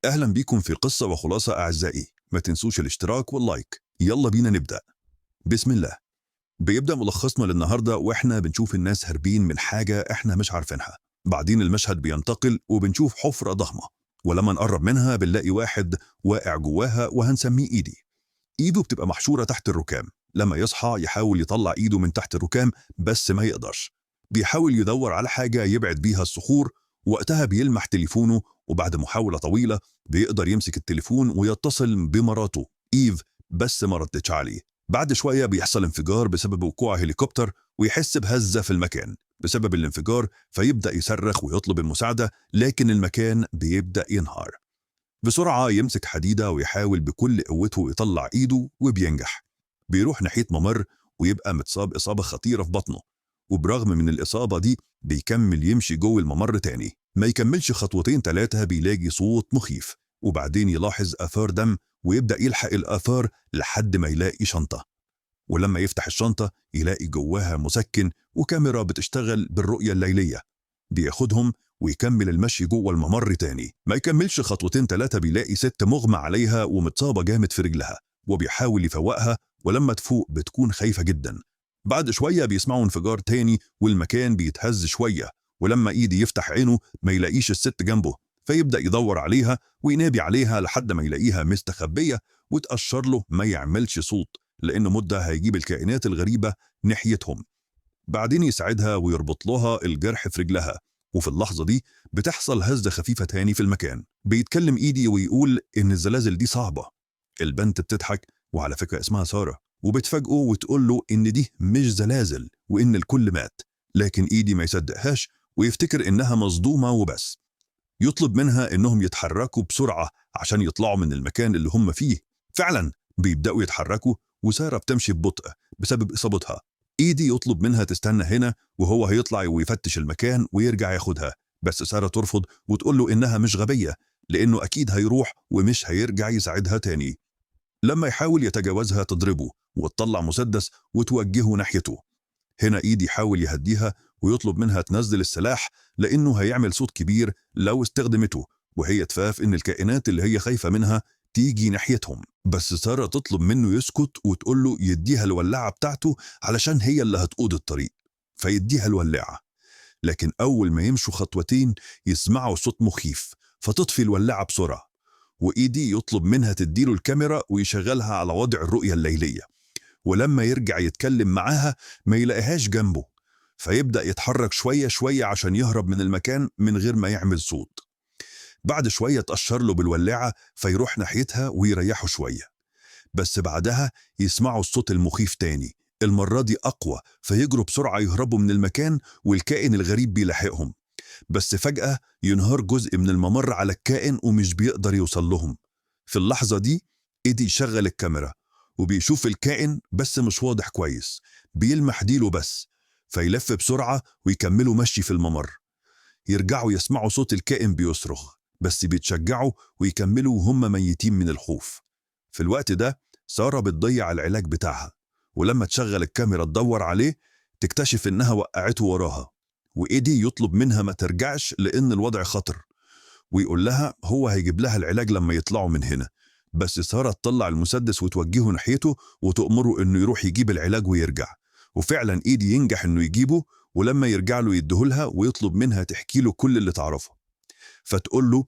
أهلا بيكم في قصة وخلاصة أعزائي. ما تنسوش الاشتراك واللايك. يلا بينا نبدأ. بسم الله. بيبدأ ملخصنا للنهاردة وإحنا بنشوف الناس هاربين من حاجة إحنا مش عارفينها. بعدين المشهد بينتقل وبنشوف حفرة ضخمة، ولما نقرب منها بنلاقي واحد واقع جواها وهنسميه إيدي. إيده بتبقى محشورة تحت الركام. لما يصحى يحاول يطلع إيده من تحت الركام بس ما يقدرش. بيحاول يدور على حاجة يبعد بيها الصخور. وقتها بيلمح تليفونه، وبعد محاولة طويلة بيقدر يمسك التليفون ويتصل بمراته إيف، بس ما ردتش عليه. بعد شوية بيحصل انفجار بسبب وقوع هليكوبتر، ويحس بهزة في المكان بسبب الانفجار، فيبدأ يصرخ ويطلب المساعدة، لكن المكان بيبدأ ينهار. بسرعة يمسك حديدة ويحاول بكل قوته يطلع إيده وبينجح. بيروح ناحية ممر ويبقى متصاب إصابة خطيرة في بطنه، وبرغم من الإصابة دي بيكمل يمشي جوه الممر تاني. ما يكملش خطوتين تلاتة بيلاقي صوت مخيف، وبعدين يلاحظ آثار دم ويبدأ يلحق الآثار لحد ما يلاقي شنطة. ولما يفتح الشنطة يلاقي جواها مسكن وكاميرا بتشتغل بالرؤية الليلية. بياخدهم ويكمل المشي جوه الممر تاني. ما يكملش خطوتين تلاتة بيلاقي ست مغمى عليها ومتصابة جامد في رجلها، وبيحاول يفوقها، ولما تفوق بتكون خايفة جدا. بعد شوية بيسمعوا انفجار تاني والمكان بيتهز شوية، ولما إيدي يفتح عينه ما يلاقيش الست جنبه، فيبدأ يدور عليها وينادي عليها لحد ما يلاقيها مستخبية وتأشر له ما يعملش صوت، لأنه مدة هيجيب الكائنات الغريبة ناحيتهم. بعدين يساعدها ويربط لها الجرح في رجلها، وفي اللحظة دي بتحصل هزة خفيفة تاني في المكان. بيتكلم إيدي ويقول إن الزلازل دي صعبة. البنت بتضحك، وعلى فكرة اسمها سارة، وبتفاجئه وتقول له إن دي مش زلازل وإن الكل مات. لكن إيدي ما يصدقهاش ويفتكر إنها مصدومة وبس. يطلب منها إنهم يتحركوا بسرعة عشان يطلعوا من المكان اللي هم فيه. فعلا بيبدأوا يتحركوا، وسارة بتمشي ببطء بسبب إصابتها. إيدي يطلب منها تستنى هنا وهو هيطلع ويفتش المكان ويرجع ياخدها، بس سارة ترفض وتقول له إنها مش غبية، لأنه أكيد هيروح ومش هيرجع يساعدها تاني. لما يحاول يتجاوزها تضربه وتطلع مسدس وتوجهه ناحيته. هنا إيدي يحاول يهديها ويطلب منها تنزل السلاح، لأنه هيعمل صوت كبير لو استخدمته، وهي تخاف إن الكائنات اللي هي خايفة منها تيجي ناحيتهم. بس سارة تطلب منه يسكت وتقول له يديها الولاعة بتاعته علشان هي اللي هتقود الطريق، فيديها الولاعة. لكن أول ما يمشوا خطوتين يسمعوا صوت مخيف، فتطفي الولاعة بسرعة. وإيدي يطلب منها تديله الكاميرا ويشغلها على وضع الرؤية الليلية. ولما يرجع يتكلم معاها ما يلاقيهاش جنبه، فيبدأ يتحرك شوية شوية عشان يهرب من المكان من غير ما يعمل صوت. بعد شوية تأشر له بالولاعة فيروح ناحيتها ويريحه شوية. بس بعدها يسمعوا الصوت المخيف تاني، المرة دي أقوى، فيجروا بسرعة يهربوا من المكان والكائن الغريب بيلاحقهم. بس فجأة ينهار جزء من الممر على الكائن ومش بيقدر يوصل لهم. في اللحظة دي إيدي يشغل الكاميرا وبيشوف الكائن بس مش واضح كويس، بيلمح ديله بس. فيلف بسرعة ويكملوا مشي في الممر. يرجعوا يسمعوا صوت الكائن بيصرخ، بس بيتشجعوا ويكملوا وهم ميتين من الخوف. في الوقت ده سارة بتضيع العلاج بتاعها، ولما تشغل الكاميرا تدور عليه تكتشف إنها وقعته وراها. وإيدي يطلب منها ما ترجعش لأن الوضع خطر، ويقول لها هو هيجيب لها العلاج لما يطلعوا من هنا. بس سارة تطلع المسدس وتوجهه ناحيته وتأمره إنه يروح يجيب العلاج ويرجع. وفعلا إيدي ينجح إنه يجيبه، ولما يرجع له يديهولها ويطلب منها تحكي له كل اللي تعرفه. فتقول له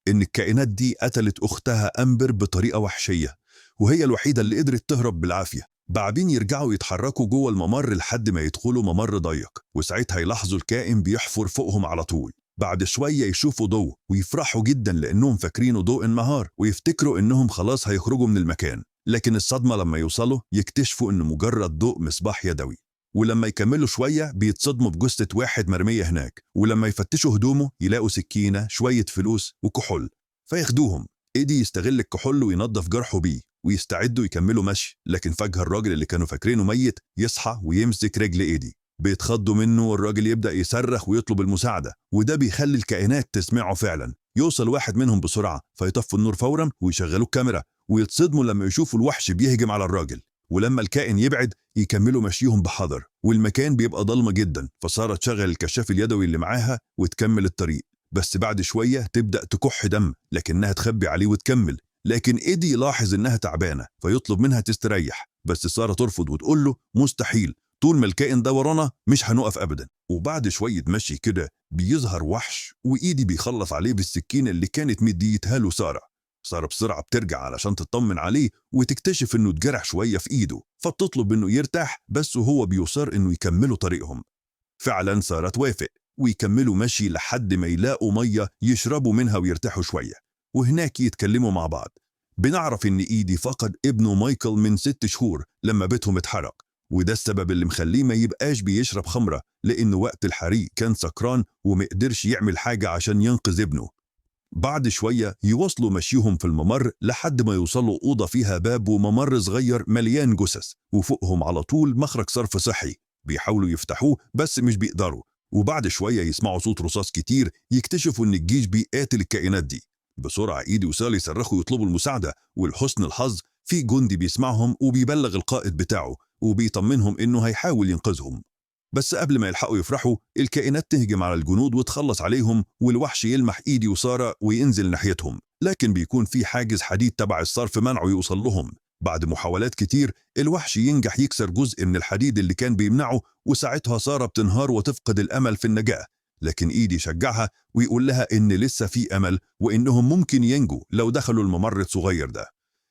إن الكائنات دي قتلت أختها أمبر بطريقة وحشية، وهي الوحيدة اللي قدرت تهرب بالعافية. بعدين يرجعوا يتحركوا جوه الممر لحد ما يدخلوا ممر ضيق، وساعتها يلاحظوا الكائن بيحفر فوقهم على طول. بعد شوية يشوفوا ضوء ويفرحوا جدا لأنهم فاكرينه ضوء النهار، ويفتكروا إنهم خلاص هيخرجوا من المكان. لكن الصدمة لما يوصلوا يكتشفوا إنه مجرد ضوء مصباح يدوي. ولما يكملوا شوية بيتصدموا بجثة واحد مرمية هناك، ولما يفتشوا هدومه يلاقوا سكينة، شوية فلوس وكحول، فياخدوهم. إيدي يستغل الكحول وينظف جرحه بيه ويستعدوا يكملوا مشي. لكن فجأة الراجل اللي كانوا فاكرينه ميت يصحى ويمسك رجل إيدي. بيتخضوا منه والراجل يبدأ يصرخ ويطلب المساعدة، وده بيخلي الكائنات تسمعه فعلا. يوصل واحد منهم بسرعة فيطفوا النور فورا ويشغلوا الكاميرا، ويتصدموا لما يشوفوا الوحش بيهجم على الراجل. ولما الكائن يبعد يكملوا مشيهم بحذر، والمكان بيبقى ضلمة جدا. فسارة تشغل الكشاف اليدوي اللي معاها وتكمل الطريق. بس بعد شوية تبدأ تكح دم لكنها تخبي عليه وتكمل. لكن إيدي يلاحظ إنها تعبانة فيطلب منها تستريح، بس سارة ترفض وتقول له مستحيل، طول ما الكائن ده ورانا مش هنقف أبدا. وبعد شوية مشي كده بيظهر وحش، وإيدي بيخلص عليه بالسكينة اللي كانت مديتها له سارة. سارة بسرعة بترجع علشان تطمن عليه وتكتشف إنه اتجرح شوية في إيده، فبتطلب إنه يرتاح بس وهو بيصر إنه يكملوا طريقهم. فعلا سارة توافق ويكملوا مشي لحد ما يلاقوا مية يشربوا منها ويرتاحوا شوية، وهناك يتكلموا مع بعض. بنعرف إن إيدي فقد ابنه مايكل من 6 شهور لما بيتهم اتحرق، وده السبب اللي مخليه ما يبقاش بيشرب خمرة، لأنه وقت الحريق كان سكران ومقدرش يعمل حاجة عشان ينقذ ابنه. بعد شوية يواصلوا مشيهم في الممر لحد ما يوصلوا أوضة فيها باب وممر صغير مليان جثث، وفوقهم على طول مخرج صرف صحي. بيحاولوا يفتحوه بس مش بيقدروا، وبعد شوية يسمعوا صوت رصاص كتير، يكتشفوا إن الجيش بيقاتل الكائنات دي. بسرعة إيدي وسالي يصرخوا يطلبوا المساعدة، ولحسن الحظ في جندي بيسمعهم وبيبلغ القائد بتاعه وبيطمنهم إنه هيحاول ينقذهم. بس قبل ما يلحقوا يفرحوا الكائنات تهجم على الجنود وتخلص عليهم، والوحش يلمح إيدي وسارة وينزل ناحيتهم، لكن بيكون في حاجز حديد تبع الصرف منعه يوصل لهم. بعد محاولات كتير الوحش ينجح يكسر جزء من الحديد اللي كان بيمنعه، وساعتها سارة بتنهار وتفقد الأمل في النجاة. لكن إيدي شجعها ويقول لها إن لسه في أمل وإنهم ممكن ينجوا لو دخلوا الممر الصغير ده.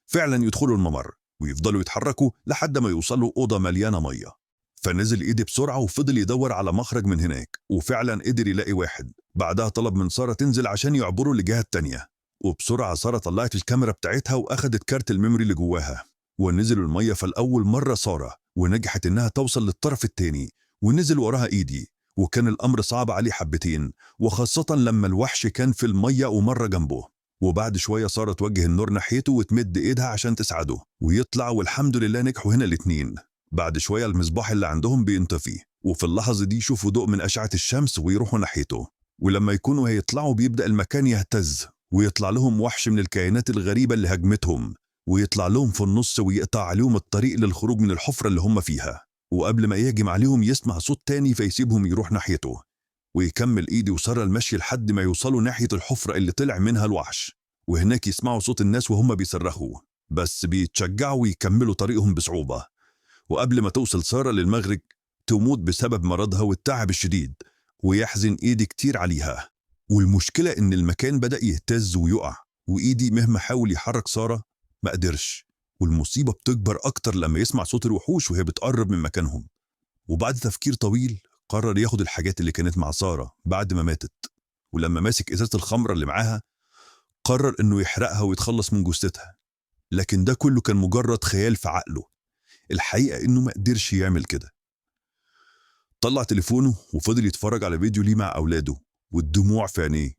فعلا يدخلوا الممر ويفضلوا يتحركوا لحد ما يوصلوا أوضة مليانة مية. فنزل إيدي بسرعة وفضل يدور على مخرج من هناك، وفعلا قدر يلاقي واحد. بعدها طلب من سارة تنزل عشان يعبروا لجهة تانية، وبسرعة سارة طلعت الكاميرا بتاعتها وأخدت كارت الميموري اللي جواها، ونزلوا المية فالأول مرة سارة، ونجحت إنها توصل للطرف التاني، ونزل وراها إيدي. وكان الأمر صعب عليه حبتين، وخاصة لما الوحش كان في المية ومرة جنبه. وبعد شوية سارة توجه النور ناحيته وتمد إيدها عشان تساعده ويطلع، والحمد لله نجحوا هنا الاتنين. بعد شوية المصباح اللي عندهم بينطفي، وفي اللحظة دي يشوفوا ضوء من أشعة الشمس ويروحوا ناحيته. ولما يكونوا هيطلعوا بيبدأ المكان يهتز، ويطلع لهم وحش من الكائنات الغريبة اللي هجمتهم، ويطلع لهم في النص ويقطع عليهم الطريق للخروج من الحفرة اللي هم فيها. وقبل ما يهجم عليهم يسمع صوت تاني فيسيبهم يروح ناحيته، ويكمل إيدي وسارة المشي لحد ما يوصلوا ناحية الحفرة اللي طلع منها الوحش. وهناك يسمعوا صوت الناس وهم بيصرخوا، بس بيتشجعوا ويكملوا طريقهم بصعوبة. وقبل ما توصل سارة للمغرب تموت بسبب مرضها والتعب الشديد، ويحزن إيدي كتير عليها. والمشكلة إن المكان بدأ يهتز ويقع، وإيدي مهما حاول يحرك سارة ما قدرش. والمصيبة بتكبر أكتر لما يسمع صوت الوحوش وهي بتقرب من مكانهم. وبعد تفكير طويل قرر ياخد الحاجات اللي كانت مع سارة بعد ما ماتت، ولما ماسك إزازة الخمرة اللي معاها قرر إنه يحرقها ويتخلص من جثتها. لكن ده كله كان مجرد خيال في عقله، الحقيقة إنه ما قدرش يعمل كده. طلع تليفونه وفضل يتفرج على فيديو ليه مع أولاده والدموع في عينيه.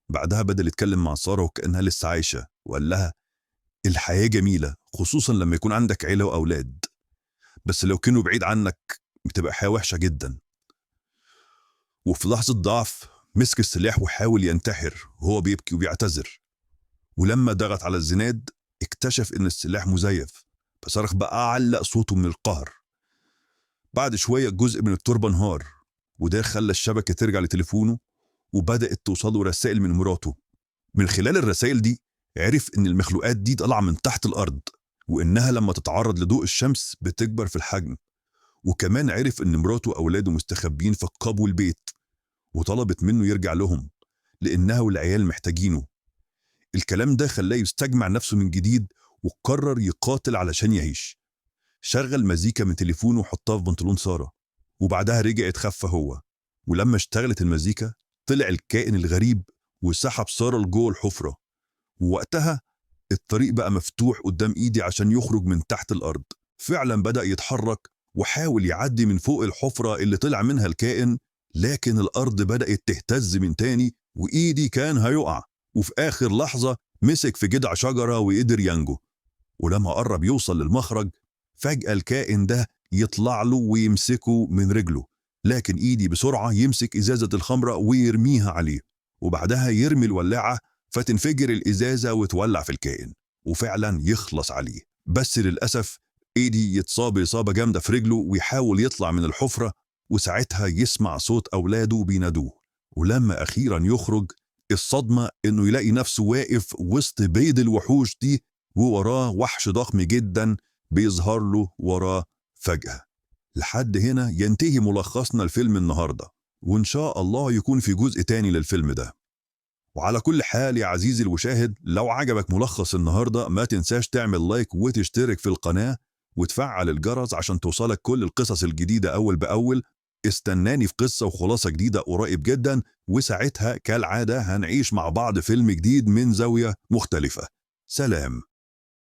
بعدها بدأ يتكلم مع سارة وكأنها لسه عايشة، وقال لها الحياة جميلة خصوصا لما يكون عندك عيلة وأولاد، بس لو كانوا بعيد عنك بتبقى حياة وحشة جدا. وفي لحظة ضعف مسك السلاح وحاول ينتحر وهو بيبكي وبيعتذر، ولما ضغط على الزناد اكتشف إن السلاح مزيف، فصرخ بقى علق صوته من القهر. بعد شوية جزء من التربة انهار، وده خلى الشبكة ترجع لتليفونه، وبدأت توصله رسائل من مراته. من خلال الرسائل دي عرف إن المخلوقات دي طالعة من تحت الأرض، وإنها لما تتعرض لضوء الشمس بتكبر في الحجم. وكمان عرف إن مراته وأولاده مستخبين في قبو البيت، وطلبت منه يرجع لهم لأنها والعيال محتاجينه. الكلام ده خلاه يستجمع نفسه من جديد وقرر يقاتل علشان يعيش. شغل مزيكا من تليفونه وحطها في بنطلون سارة، وبعدها رجع يتخفى هو. ولما اشتغلت المزيكا طلع الكائن الغريب وسحب سارة لجوه الحفرة، ووقتها الطريق بقى مفتوح قدام إيدي عشان يخرج من تحت الأرض. فعلا بدأ يتحرك وحاول يعدي من فوق الحفرة اللي طلع منها الكائن، لكن الأرض بدأت تهتز من تاني وإيدي كان هيقع. وفي آخر لحظة مسك في جذع شجرة وقدر ينجو. ولما قرب يوصل للمخرج فجأة الكائن ده يطلع له ويمسكه من رجله، لكن إيدي بسرعة يمسك إزازة الخمرة ويرميها عليه، وبعدها يرمي الولاعة فتنفجر الإزازة وتولع في الكائن وفعلا يخلص عليه. بس للأسف إيدي يتصاب إصابة جامدة في رجله ويحاول يطلع من الحفرة، وساعتها يسمع صوت أولاده بينادوه، ولما أخيرا يخرج، الصدمة إنه يلاقي نفسه واقف وسط بيض الوحوش دي، ووراه وحش ضخم جدا بيظهر له وراه فجأة. لحد هنا ينتهي ملخصنا الفيلم النهاردة، وإن شاء الله يكون في جزء تاني للفيلم ده. وعلى كل حال يا عزيزي المشاهد، لو عجبك ملخص النهاردة ما تنساش تعمل لايك وتشترك في القناة وتفعل الجرس عشان توصلك كل القصص الجديدة أول بأول. استناني في قصة وخلاصة جديدة قريب جدا، وساعتها كالعادة هنعيش مع بعض فيلم جديد من زاوية مختلفة. سلام.